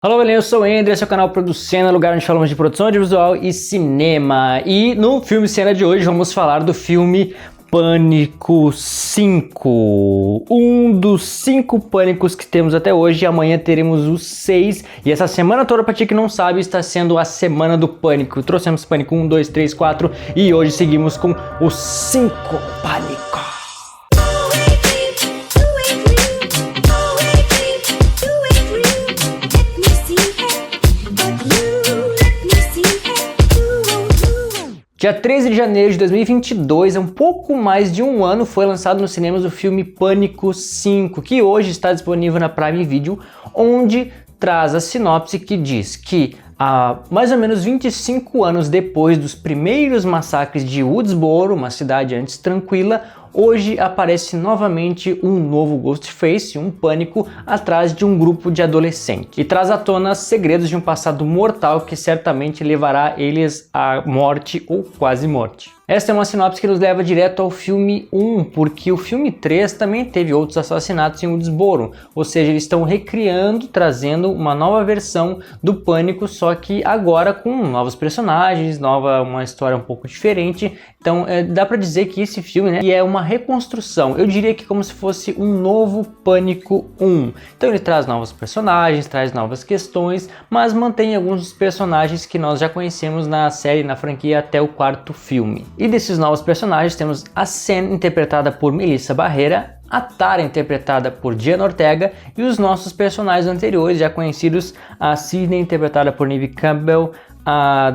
Olá, galera, eu sou o Ender, esse é o canal Producena, lugar onde falamos de produção audiovisual e cinema. E no filme Cena de hoje vamos falar do filme Pânico 5. Um dos 5 pânicos que temos até hoje, e amanhã teremos os 6. E essa semana toda, pra ti que não sabe, está sendo a semana do pânico. Trouxemos Pânico 1, 2, 3, 4 e hoje seguimos com os 5 pânicos. Dia 13 de janeiro de 2022, há um pouco mais de um ano, foi lançado nos cinemas o filme Pânico 5, que hoje está disponível na Prime Video, onde traz a sinopse que diz que há mais ou menos 25 anos depois dos primeiros massacres de Woodsboro, uma cidade antes tranquila, hoje aparece novamente um novo Ghostface, um pânico, atrás de um grupo de adolescentes. E traz à tona segredos de um passado mortal que certamente levará eles à morte ou quase morte. Esta é uma sinopse que nos leva direto ao filme 1, porque o filme 3 também teve outros assassinatos em Woodsboro, ou seja, eles estão recriando, trazendo uma nova versão do Pânico, só que agora com novos personagens, uma história um pouco diferente. Então dá pra dizer que esse filme, né, é uma reconstrução, eu diria que como se fosse um novo Pânico 1. Então ele traz novos personagens, traz novas questões, mas mantém alguns dos personagens que nós já conhecemos na série, na franquia, até o 4º filme. E desses novos personagens temos a Sen, interpretada por Melissa Barrera, a Tara, interpretada por Diana Ortega, e os nossos personagens anteriores já conhecidos, a Sidney, interpretada por Neve Campbell,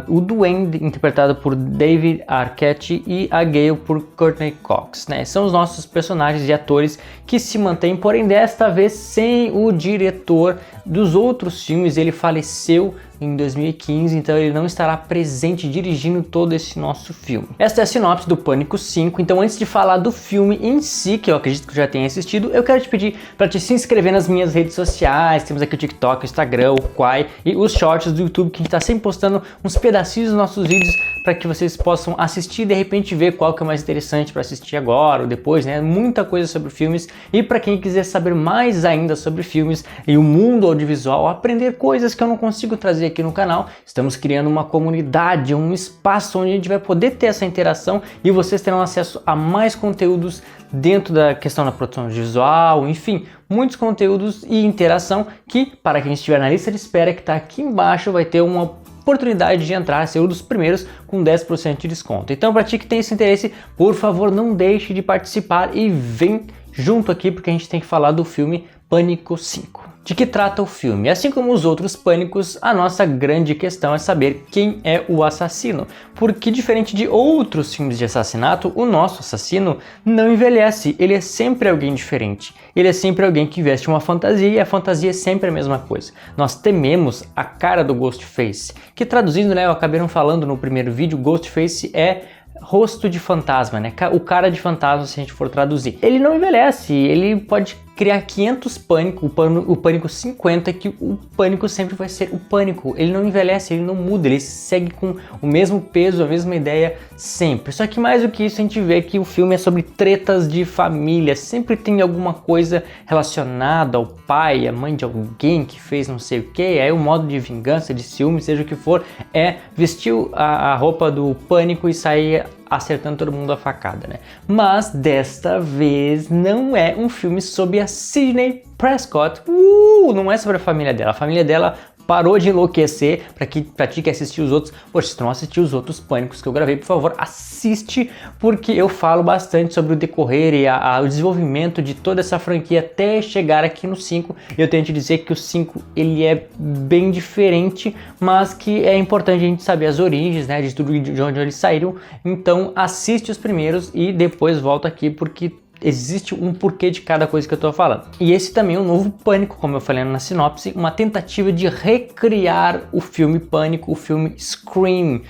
o Duane, interpretado por David Arquette, e a Gale por Courtney Cox, né? São os nossos personagens e atores que se mantêm, porém desta vez sem o diretor dos outros filmes. Ele faleceu em 2015, então ele não estará presente dirigindo todo esse nosso filme. Esta é a sinopse do Pânico 5, então antes de falar do filme em si, que eu acredito que já tenha assistido, eu quero te pedir para te se inscrever nas minhas redes sociais. Temos aqui o TikTok, o Instagram, o Quai e os shorts do YouTube, que a gente está sempre postando uns pedacinhos dos nossos vídeos para que vocês possam assistir e de repente ver qual que é mais interessante para assistir agora ou depois, né? Muita coisa sobre filmes, e para quem quiser saber mais ainda sobre filmes e o mundo audiovisual, aprender coisas que eu não consigo trazer aqui no canal, estamos criando uma comunidade, um espaço onde a gente vai poder ter essa interação e vocês terão acesso a mais conteúdos dentro da questão da produção audiovisual, enfim, muitos conteúdos e interação que, para quem estiver na lista de espera que está aqui embaixo, vai ter uma oportunidade de entrar, ser um dos primeiros com 10% de desconto. Então, para ti que tem esse interesse, por favor, não deixe de participar e vem junto aqui, porque a gente tem que falar do filme Pânico 5. De que trata o filme? Assim como os outros Pânicos, a nossa grande questão é saber quem é o assassino, porque diferente de outros filmes de assassinato, o nosso assassino não envelhece, ele é sempre alguém diferente, ele é sempre alguém que veste uma fantasia, e a fantasia é sempre a mesma coisa. Nós tememos a cara do Ghostface, que traduzindo, né, eu acabei não falando no primeiro vídeo, Ghostface é rosto de fantasma, né? O cara de fantasma, se a gente for traduzir. Ele não envelhece, ele pode criar 500 pânico, o Pânico 50, que o Pânico sempre vai ser o Pânico. Ele não envelhece, ele não muda, ele segue com o mesmo peso, a mesma ideia sempre. Só que mais do que isso, a gente vê que o filme é sobre tretas de família. Sempre tem alguma coisa relacionada ao pai, à mãe de alguém que fez não sei o que. Aí o modo de vingança, de ciúme, seja o que for, é vestir a roupa do Pânico e sair acertando todo mundo a facada, né? Mas desta vez não é um filme sobre a Sidney Prescott. Não é sobre a família dela. A família dela parou de enlouquecer. Pra ti que assistiu os outros, poxa, se tu não assistiu os outros Pânicos que eu gravei, por favor, assiste, porque eu falo bastante sobre o decorrer e o desenvolvimento de toda essa franquia até chegar aqui no 5. Eu tenho que dizer que o 5 ele é bem diferente, mas que é importante a gente saber as origens, né, de tudo, de onde eles saíram. Então assiste os primeiros e depois volta aqui, porque existe um porquê de cada coisa que eu tô falando. E esse também é um novo Pânico, como eu falei na sinopse, uma tentativa de recriar o filme Pânico, o filme Scream,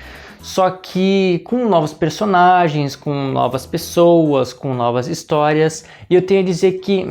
só que com novos personagens, com novas pessoas, com novas histórias. E eu tenho a dizer que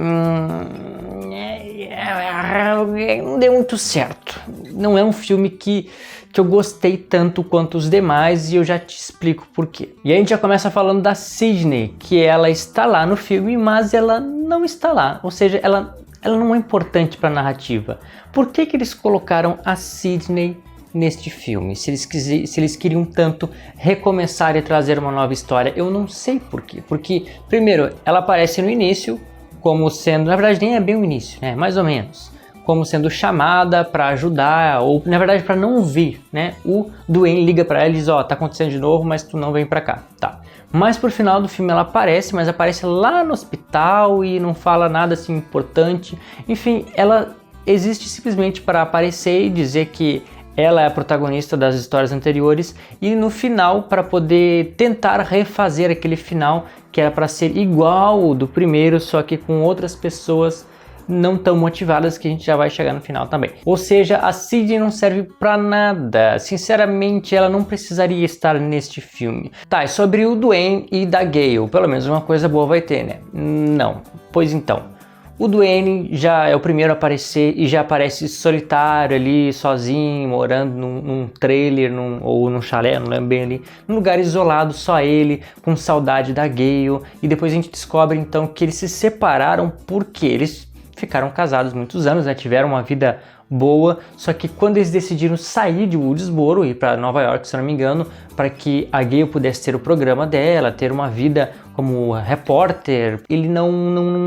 não deu muito certo. Não é um filme que eu gostei tanto quanto os demais, e eu já te explico por quê. E aí a gente já começa falando da Sidney, que ela está lá no filme, mas ela não está lá. Ou seja, ela ela não é importante para a narrativa. Por que que eles colocaram a Sidney neste filme? Se eles queriam tanto recomeçar e trazer uma nova história, eu não sei por quê. Porque, primeiro, ela aparece no início como sendo, na verdade nem é bem o início, né? Mais ou menos, como sendo chamada para ajudar, ou na verdade para não vir, né? O Dwayne liga para ela e diz, ó, tá acontecendo de novo, mas tu não vem para cá, tá? Mas pro final do filme ela aparece, mas aparece lá no hospital e não fala nada assim importante. Enfim, ela existe simplesmente para aparecer e dizer que ela é a protagonista das histórias anteriores e no final para poder tentar refazer aquele final que era para ser igual ao do primeiro, só que com outras pessoas não tão motivadas, que a gente já vai chegar no final também. Ou seja, a Sidney não serve pra nada. Sinceramente, ela não precisaria estar neste filme. Tá, e sobre o Dwayne e da Gale, pelo menos uma coisa boa vai ter, né? Não. Pois então, o Dwayne já é o primeiro a aparecer e já aparece solitário ali, sozinho, morando num trailer ou num chalé, não lembro bem ali, num lugar isolado, só ele, com saudade da Gale. E depois a gente descobre então que eles se separaram porque eles ficaram casados muitos anos, né? Tiveram uma vida boa, só que quando eles decidiram sair de Woodsboro e ir para Nova York, se eu não me engano, para que a Gale pudesse ter o programa dela, ter uma vida como repórter, ele não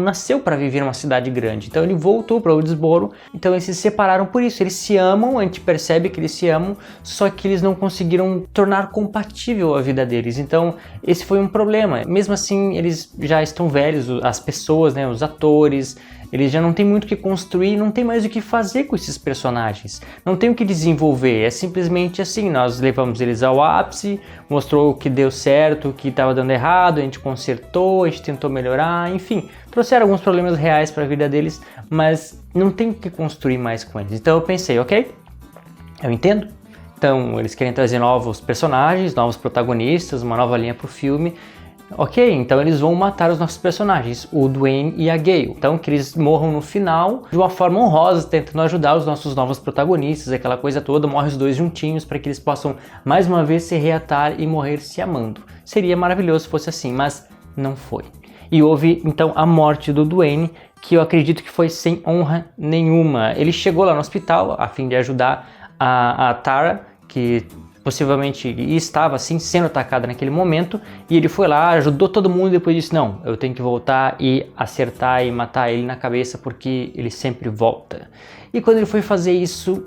nasceu para viver numa cidade grande, então ele voltou para Woodsboro, então eles se separaram por isso. Eles se amam, a gente percebe que eles se amam, só que eles não conseguiram tornar compatível a vida deles, então esse foi um problema. Mesmo assim, eles já estão velhos, as pessoas, né, os atores, eles já não tem muito o que construir, não tem mais o que fazer com esses personagens, não tem o que desenvolver, é simplesmente assim, nós levamos eles ao ápice, mostrou que deu certo, que estava dando errado, a gente consertou, a gente tentou melhorar, enfim, trouxeram alguns problemas reais para a vida deles, mas não tem o que construir mais com eles. Então eu pensei, ok, eu entendo, então eles querem trazer novos personagens, novos protagonistas, uma nova linha para o filme. Ok, então eles vão matar os nossos personagens, o Dwayne e a Gale. Então que eles morram no final de uma forma honrosa, tentando ajudar os nossos novos protagonistas, aquela coisa toda, morre os dois juntinhos para que eles possam mais uma vez se reatar e morrer se amando. Seria maravilhoso se fosse assim, mas não foi. E houve então a morte do Dwayne, que eu acredito que foi sem honra nenhuma. Ele chegou lá no hospital a fim de ajudar a Tara, que possivelmente estava assim sendo atacada naquele momento, e ele foi lá, ajudou todo mundo e depois disse, não, eu tenho que voltar e acertar e matar ele na cabeça porque ele sempre volta. E quando ele foi fazer isso,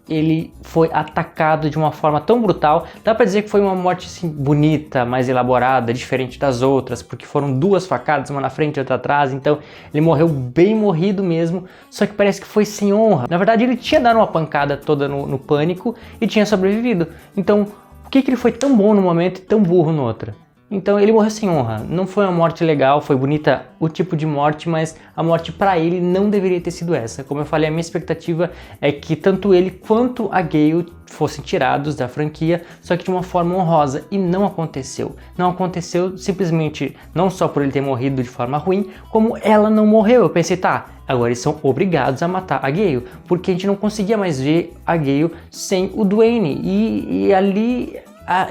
ele foi atacado de uma forma tão brutal, dá pra dizer que foi uma morte assim, bonita, mais elaborada, diferente das outras, porque foram duas facadas, uma na frente e outra atrás, então ele morreu bem morrido mesmo, só que parece que foi sem honra. Na verdade ele tinha dado uma pancada toda no pânico e tinha sobrevivido, então por que ele foi tão bom no momento e tão burro no outro? Então ele morreu sem honra, não foi uma morte legal, foi bonita o tipo de morte, mas a morte para ele não deveria ter sido essa. Como eu falei, a minha expectativa é que tanto ele quanto a Gale fossem tirados da franquia, só que de uma forma honrosa, e não aconteceu. Não aconteceu simplesmente não só por ele ter morrido de forma ruim, como ela não morreu. Eu pensei, tá, agora eles são obrigados a matar a Gale, porque a gente não conseguia mais ver a Gale sem o Dwayne, e ali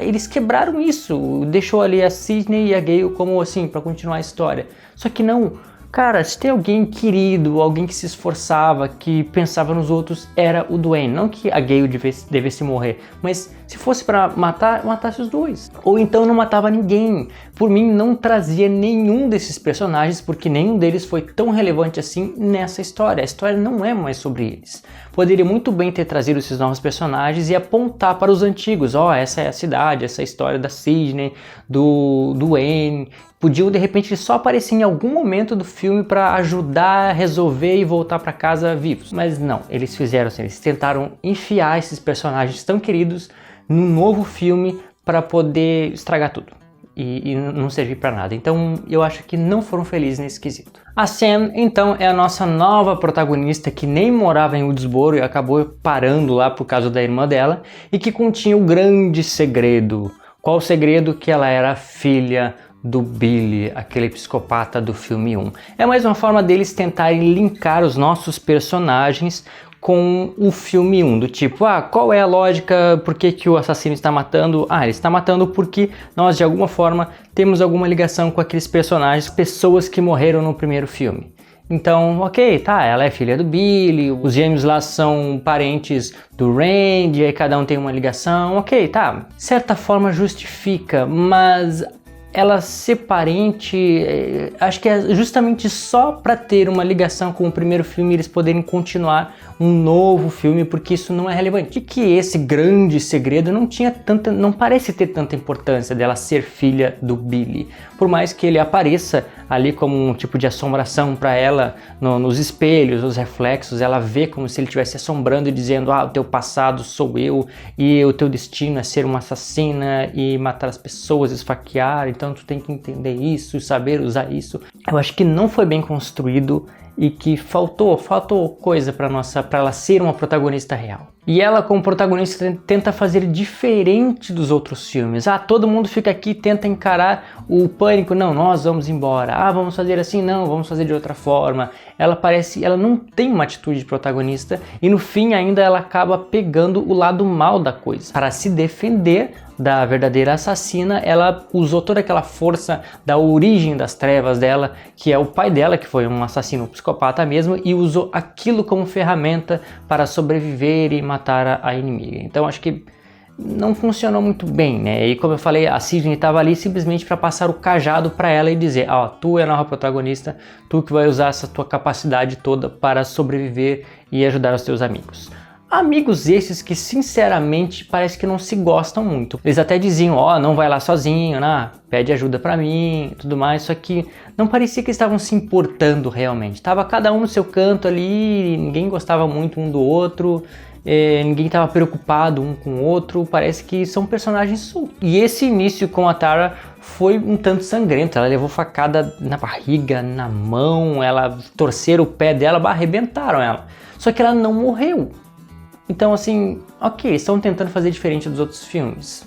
eles quebraram isso, deixou ali a Sidney e a Gale como assim, para continuar a história. Só que não, cara, se tem alguém querido, alguém que se esforçava, que pensava nos outros, era o Dwayne. Não que a Gale devesse morrer, mas se fosse para matar, matasse os dois. Ou então não matava ninguém. Por mim, não trazia nenhum desses personagens, porque nenhum deles foi tão relevante assim nessa história. A história não é mais sobre eles. Poderia muito bem ter trazido esses novos personagens e apontar para os antigos. Ó, essa é a cidade, essa é a história da Sidney, do Dwayne. Podiam de repente só aparecer em algum momento do filme para ajudar a resolver e voltar para casa vivos. Mas não, eles fizeram assim, eles tentaram enfiar esses personagens tão queridos num novo filme para poder estragar tudo e não servir para nada. Então eu acho que não foram felizes nesse quesito. A Sam, então, é a nossa nova protagonista que nem morava em Woodsboro e acabou parando lá por causa da irmã dela e que continha o grande segredo. Qual o segredo? Que ela era filha do Billy, aquele psicopata do filme 1. É mais uma forma deles tentarem linkar os nossos personagens com o filme 1, do tipo, qual é a lógica, por que o assassino está matando? Ele está matando porque nós de alguma forma temos alguma ligação com aqueles personagens, pessoas que morreram no primeiro filme. Então, ok, tá, ela é filha do Billy, os gêmeos lá são parentes do Randy, aí cada um tem uma ligação, ok, tá. De certa forma justifica, mas ela ser parente, acho que é justamente só para ter uma ligação com o primeiro filme e eles poderem continuar um novo filme, porque isso não é relevante. E que esse grande segredo não parece ter tanta importância dela ser filha do Billy. Por mais que ele apareça ali como um tipo de assombração para ela nos espelhos, os reflexos, ela vê como se ele estivesse assombrando e dizendo: ah, o teu passado sou eu e o teu destino é ser uma assassina e matar as pessoas, esfaquear, então tu tem que entender isso, saber usar isso. Eu acho que não foi bem construído e que faltou coisa para ela ser uma protagonista real. E ela, como protagonista, tenta fazer diferente dos outros filmes. Ah, todo mundo fica aqui e tenta encarar o pânico. Não, nós vamos embora. Ah, vamos fazer assim? Não, vamos fazer de outra forma. Ela não tem uma atitude de protagonista e no fim ainda ela acaba pegando o lado mal da coisa. Para se defender da verdadeira assassina, ela usou toda aquela força da origem das trevas dela, que é o pai dela, que foi um assassino psicopata mesmo, e usou aquilo como ferramenta para sobreviver e matar a inimiga. Então acho que não funcionou muito bem, né? E como eu falei, a Sidney estava ali simplesmente para passar o cajado para ela e dizer: ó, tu é a nova protagonista, tu que vai usar essa tua capacidade toda para sobreviver e ajudar os teus amigos. Amigos esses que sinceramente parece que não se gostam muito. Eles até diziam: ó, não vai lá sozinho, né? Pede ajuda pra mim e tudo mais, só que não parecia que eles estavam se importando realmente. Tava cada um no seu canto ali, ninguém gostava muito um do outro, ninguém tava preocupado um com o outro, parece que são personagens soltos. E esse início com a Tara foi um tanto sangrento, ela levou facada na barriga, na mão, ela torceram o pé dela, arrebentaram ela. Só que ela não morreu. Então assim, ok, estão tentando fazer diferente dos outros filmes,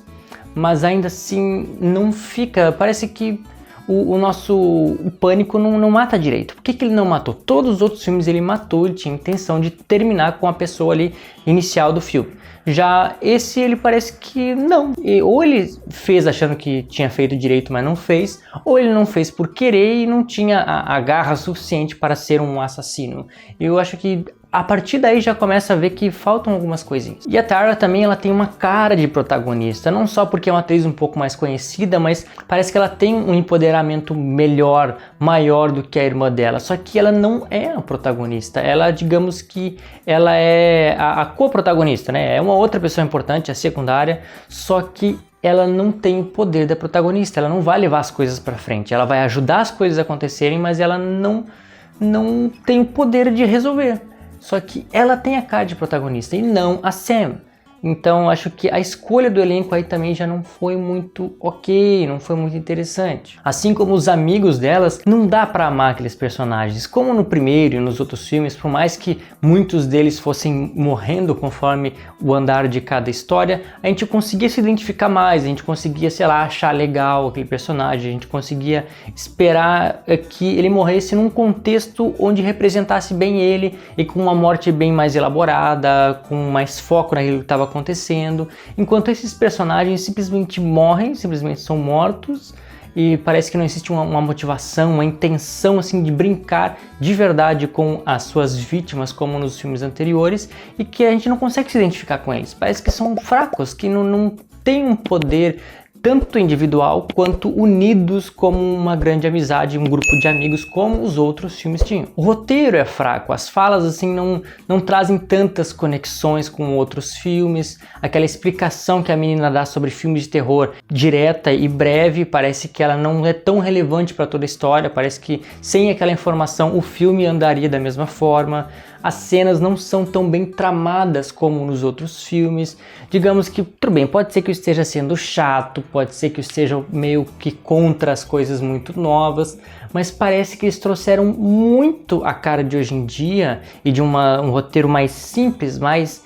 mas ainda assim não fica, parece que o Pânico não mata direito. Por que ele não matou? Todos os outros filmes ele matou, ele tinha intenção de terminar com a pessoa ali inicial do filme. Já esse ele parece que não, ou ele fez achando que tinha feito direito, mas não fez, ou ele não fez por querer e não tinha a garra suficiente para ser um assassino. Eu acho que a partir daí já começa a ver que faltam algumas coisinhas. E a Tara também, ela tem uma cara de protagonista, não só porque é uma atriz um pouco mais conhecida, mas parece que ela tem um empoderamento melhor, maior do que a irmã dela, só que ela não é a protagonista, ela, digamos que ela é a co-protagonista, né? É uma outra pessoa importante, a secundária, só que ela não tem o poder da protagonista, ela não vai levar as coisas para frente, ela vai ajudar as coisas a acontecerem, mas ela não tem o poder de resolver. Só que ela tem a cara de protagonista e não a Sam. Então acho que a escolha do elenco aí também já não foi muito ok, não foi muito interessante. Assim como os amigos delas, não dá pra amar aqueles personagens. Como no primeiro e nos outros filmes, por mais que muitos deles fossem morrendo conforme o andar de cada história, a gente conseguia se identificar mais, a gente conseguia, sei lá, achar legal aquele personagem, a gente conseguia esperar que ele morresse num contexto onde representasse bem ele e com uma morte bem mais elaborada, com mais foco naquilo que estava acontecendo, enquanto esses personagens simplesmente morrem, simplesmente são mortos e parece que não existe uma motivação, uma intenção assim de brincar de verdade com as suas vítimas como nos filmes anteriores e que a gente não consegue se identificar com eles, parece que são fracos, que não têm um poder tanto individual quanto unidos como uma grande amizade, um grupo de amigos como os outros filmes tinham. O roteiro é fraco, as falas assim não trazem tantas conexões com outros filmes, aquela explicação que a menina dá sobre filmes de terror direta e breve, parece que ela não é tão relevante para toda a história, parece que sem aquela informação o filme andaria da mesma forma. As cenas não são tão bem tramadas como nos outros filmes. Digamos que, tudo bem, pode ser que eu esteja sendo chato, pode ser que eu esteja meio que contra as coisas muito novas, mas parece que eles trouxeram muito a cara de hoje em dia e de um roteiro mais simples, mais,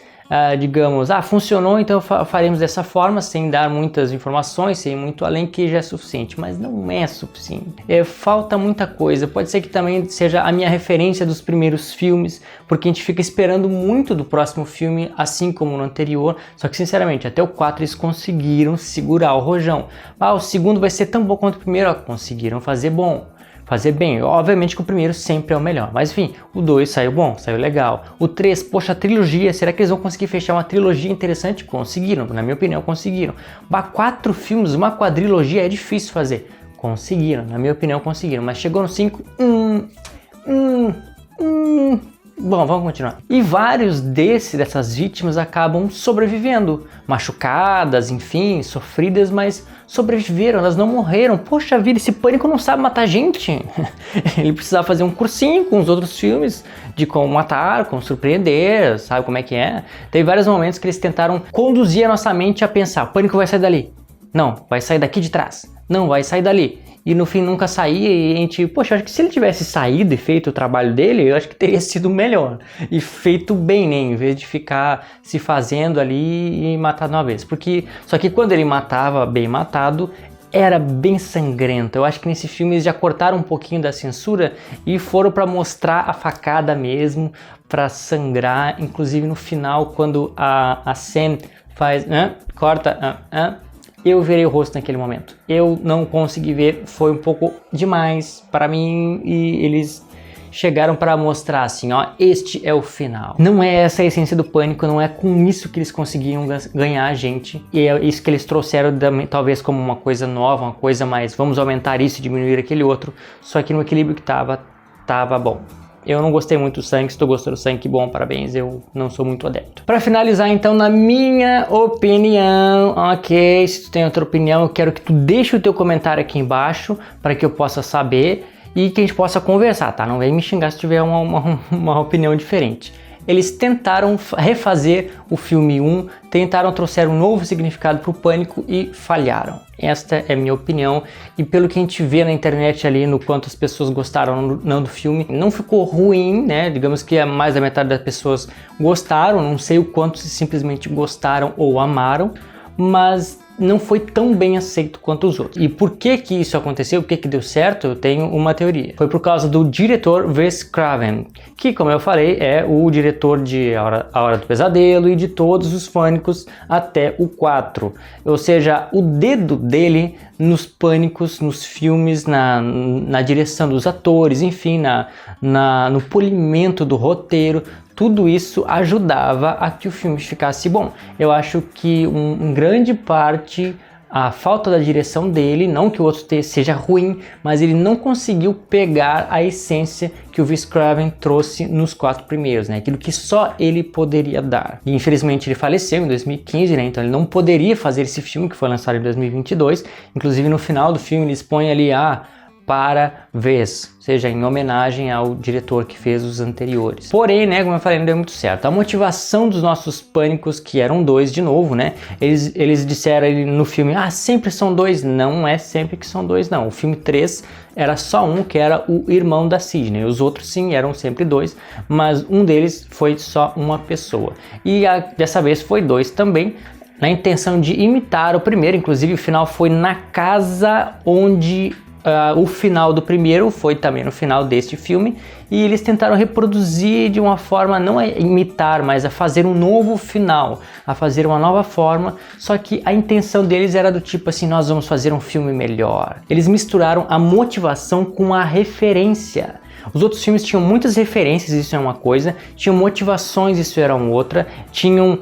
digamos, funcionou, então faremos dessa forma, sem dar muitas informações, sem ir muito além, que já é suficiente, mas não é suficiente. Falta muita coisa, pode ser que também seja a minha referência dos primeiros filmes, porque a gente fica esperando muito do próximo filme, assim como no anterior, só que sinceramente, até o 4 eles conseguiram segurar o rojão. O segundo vai ser tão bom quanto o primeiro, conseguiram fazer bom. fazer bem. Obviamente que o primeiro sempre é o melhor, mas enfim, o 2 saiu bom, saiu legal. O 3, poxa, a trilogia, será que eles vão conseguir fechar uma trilogia interessante? Conseguiram, na minha opinião, conseguiram. 4 filmes, uma quadrilogia é difícil fazer. Conseguiram, na minha opinião, conseguiram, mas chegou no 5, Bom, vamos continuar. E vários dessas vítimas acabam sobrevivendo, machucadas, enfim, sofridas, mas sobreviveram, elas não morreram. Poxa vida, esse Pânico não sabe matar gente. Ele precisava fazer um cursinho com os outros filmes de como matar, como surpreender, sabe como é que é? Teve vários momentos que eles tentaram conduzir a nossa mente a pensar, o Pânico vai sair dali. Não, vai sair daqui de trás. Não, vai sair dali. E no fim nunca saía e a gente, poxa, acho que se ele tivesse saído e feito o trabalho dele, eu acho que teria sido melhor. E feito bem, né? Em vez de ficar se fazendo ali e matar de uma vez. Só que quando ele matava bem matado, era bem sangrento. Eu acho que nesse filme eles já cortaram um pouquinho da censura e foram para mostrar a facada mesmo, para sangrar. Inclusive no final, quando a Sam faz, corta, eu virei o rosto naquele momento. Eu não consegui ver, foi um pouco demais para mim e eles chegaram para mostrar assim, ó, este é o final. Não é essa a essência do Pânico, não é com isso que eles conseguiam ganhar a gente. E é isso que eles trouxeram talvez como uma coisa nova, uma coisa mais, vamos aumentar isso e diminuir aquele outro. Só que no equilíbrio que tava bom. Eu não gostei muito do sangue, se tu gostou do sangue, que bom, parabéns, eu não sou muito adepto. Para finalizar então, na minha opinião, ok, se tu tem outra opinião, eu quero que tu deixe o teu comentário aqui embaixo, para que eu possa saber e que a gente possa conversar, tá? Não vem me xingar se tiver uma opinião diferente. Eles tentaram refazer o filme 1, trouxeram um novo significado para o Pânico e falharam. Esta é a minha opinião e pelo que a gente vê na internet ali, no quanto as pessoas gostaram não do filme, não ficou ruim, né? Digamos que mais da metade das pessoas gostaram, não sei o quanto se simplesmente gostaram ou amaram, mas não foi tão bem aceito quanto os outros. E por que que isso aconteceu? Por que que deu certo? Eu tenho uma teoria. Foi por causa do diretor Wes Craven, que, como eu falei, é o diretor de A Hora do Pesadelo e de todos os Pânicos até o 4. Ou seja, o dedo dele nos Pânicos, nos filmes, na direção dos atores, enfim, no polimento do roteiro, tudo isso ajudava a que o filme ficasse bom. Eu acho que em grande parte a falta da direção dele, não que o outro seja ruim, mas ele não conseguiu pegar a essência que o Wes Craven trouxe nos 4 primeiros, né? Aquilo que só ele poderia dar. E infelizmente ele faleceu em 2015, né? Então ele não poderia fazer esse filme que foi lançado em 2022. Inclusive no final do filme eles põem ali para Wes, ou seja, em homenagem ao diretor que fez os anteriores. Porém, né, como eu falei, não deu muito certo. A motivação dos nossos Pânicos, que eram 2 de novo, né, eles disseram ali no filme, sempre são 2, não é sempre que são 2 não. O filme 3 era só um, que era o irmão da Sidney, os outros sim, eram sempre 2, mas um deles foi só uma pessoa. E dessa vez foi 2 também, na intenção de imitar o primeiro, inclusive o final foi na casa onde o final do primeiro foi também no final deste filme, e eles tentaram reproduzir de uma forma, não a imitar, mas a fazer um novo final, a fazer uma nova forma, só que a intenção deles era do tipo assim, nós vamos fazer um filme melhor. Eles misturaram a motivação com a referência. Os outros filmes tinham muitas referências, isso é uma coisa, tinham motivações, isso era outra, tinham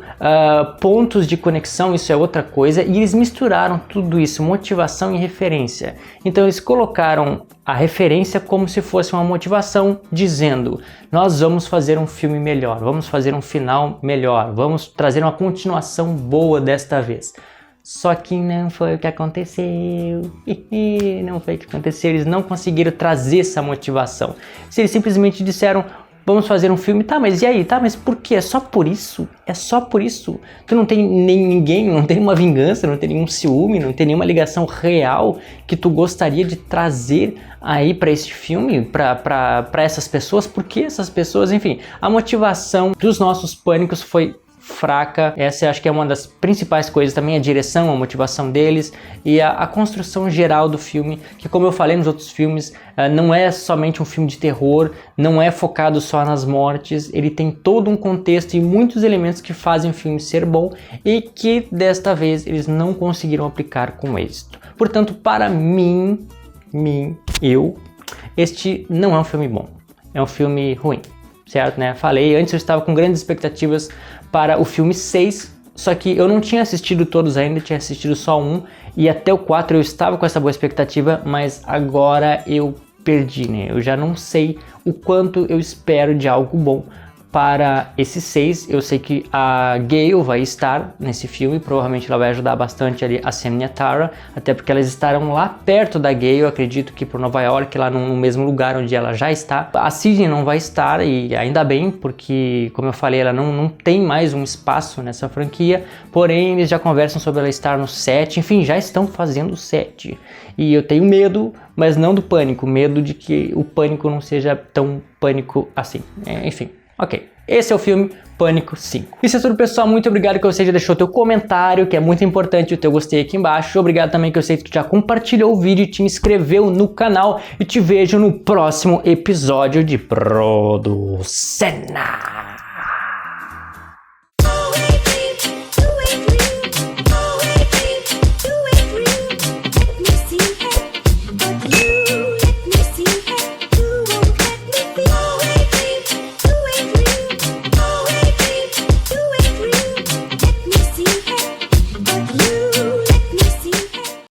pontos de conexão, isso é outra coisa, e eles misturaram tudo isso, motivação e referência. Então eles colocaram a referência como se fosse uma motivação, dizendo, nós vamos fazer um filme melhor, vamos fazer um final melhor, vamos trazer uma continuação boa desta vez. Só que não foi o que aconteceu, não foi o que aconteceu, eles não conseguiram trazer essa motivação. Se eles simplesmente disseram, vamos fazer um filme, tá, mas e aí, tá, mas por quê? É só por isso? É só por isso? Tu não tem ninguém, não tem uma vingança, não tem nenhum ciúme, não tem nenhuma ligação real que tu gostaria de trazer aí para esse filme, para essas pessoas? Por que essas pessoas? Enfim, a motivação dos nossos Pânicos foi fraca. Essa eu acho que é uma das principais coisas também, a direção, a motivação deles e a construção geral do filme, que como eu falei nos outros filmes, não é somente um filme de terror, não é focado só nas mortes, ele tem todo um contexto e muitos elementos que fazem o filme ser bom e que desta vez eles não conseguiram aplicar com êxito. Portanto, para mim, eu este não é um filme bom, é um filme ruim, certo, né? Falei, antes eu estava com grandes expectativas para o filme 6, só que eu não tinha assistido todos ainda, tinha assistido só um, e até o 4 eu estava com essa boa expectativa, mas agora eu perdi, né? Eu já não sei o quanto eu espero de algo bom para esse 6. Eu sei que a Gale vai estar nesse filme, provavelmente ela vai ajudar bastante ali a Sam e a Tara, até porque elas estarão lá perto da Gale, eu acredito que por Nova York, lá no mesmo lugar onde ela já está. A Sydney não vai estar, e ainda bem, porque, como eu falei, ela não tem mais um espaço nessa franquia, porém eles já conversam sobre ela estar no 7, enfim, já estão fazendo o 7. E eu tenho medo, mas não do Pânico, medo de que o Pânico não seja tão Pânico assim. Enfim. Ok, esse é o filme Pânico 5. Isso é tudo, pessoal. Muito obrigado que você já deixou teu comentário, que é muito importante o teu gostei aqui embaixo. Obrigado também que eu sei que tu já compartilhou o vídeo, te inscreveu no canal e te vejo no próximo episódio de Producena.